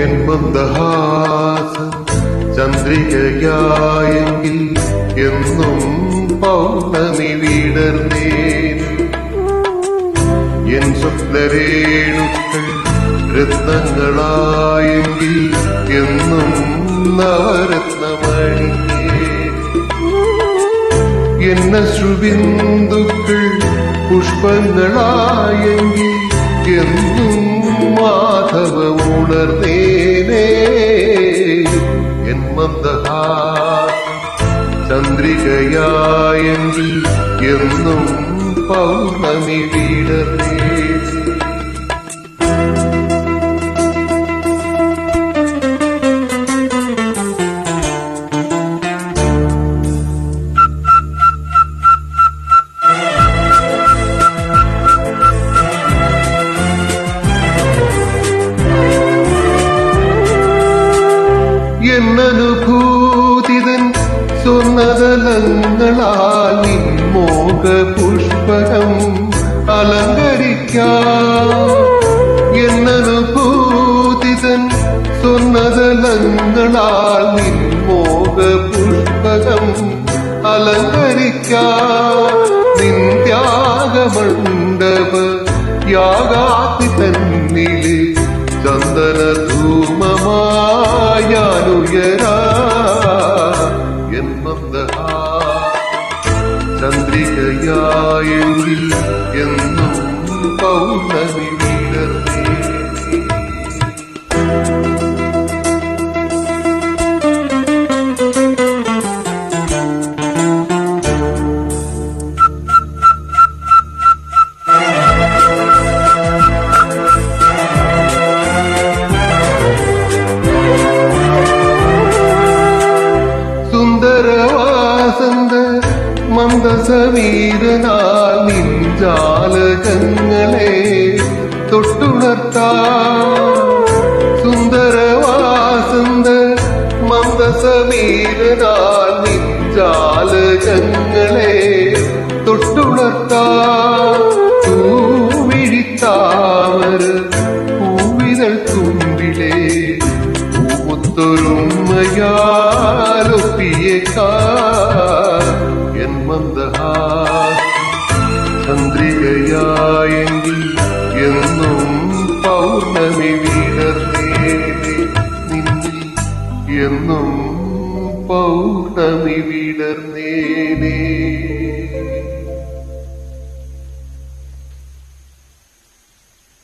N മന്ദഹാസം ചന്ദ്രികയായെങ്കിൽ എന്നും പൗർണമി വിടർന്നേൻ. N സ്വപ്നരേണുക്കൾ രത്നങ്ങളായെങ്കിൽ എന്നും നവരത്നമണിഞ്ഞേ. എന്ന ശ്രുബിന്ദുക്കൾ പുഷ്പങ്ങളായെങ്കിൽ എന്നും മാധവമുണർന്നേനേ. എൻ മന്ദഹാസം ചന്ദ്രികയായെങ്കിൽ എന്നും പൗർണമി വിടർന്നേ. എന്നനുഭൂതിതൻ സ്വർണ്ണതലങ്ങളാൽ നിൻമോഹ പുഷ്പകം അലങ്കരിക്കാം. എന്നനുഭൂതിതൻ സ്വർണ്ണതലങ്ങളാൽ നിൻമോഹ പുഷ്പകം അലങ്കരിക്കാം. നിൻ ത്യാഗമണ്ഡപ യാഗാതി തന്നിലെ ചന്ദനധൂമമായാനുയരാ. എൻ മന്ദഹാസം ചന്ദ്രികയായെങ്കിൽ എന്നും പൗർണമി വിടർന്നേ. മന്ദസമീരനാൽ നിൻജാലകങ്ങളെ തൊട്ടുണർത്താം. സുന്ദരവാസന്ത മന്ദസമീരനാൽ നിൻജാലകങ്ങളെ തൊട്ടുണർത്താം. പൂവിഴിത്താമര പൂവിതൾ തുമ്പിലെ പൂമുത്തൊരുമ്മയാലൊപ്പിയേക്കാ. എൻ മന്ദഹാസം ചന്ദ്രികയായെങ്കിൽ എന്നും പൗർണമി വിടർന്നേ. നിന്നിൽ എന്നും പൗർണമി വിടർന്നേനേ.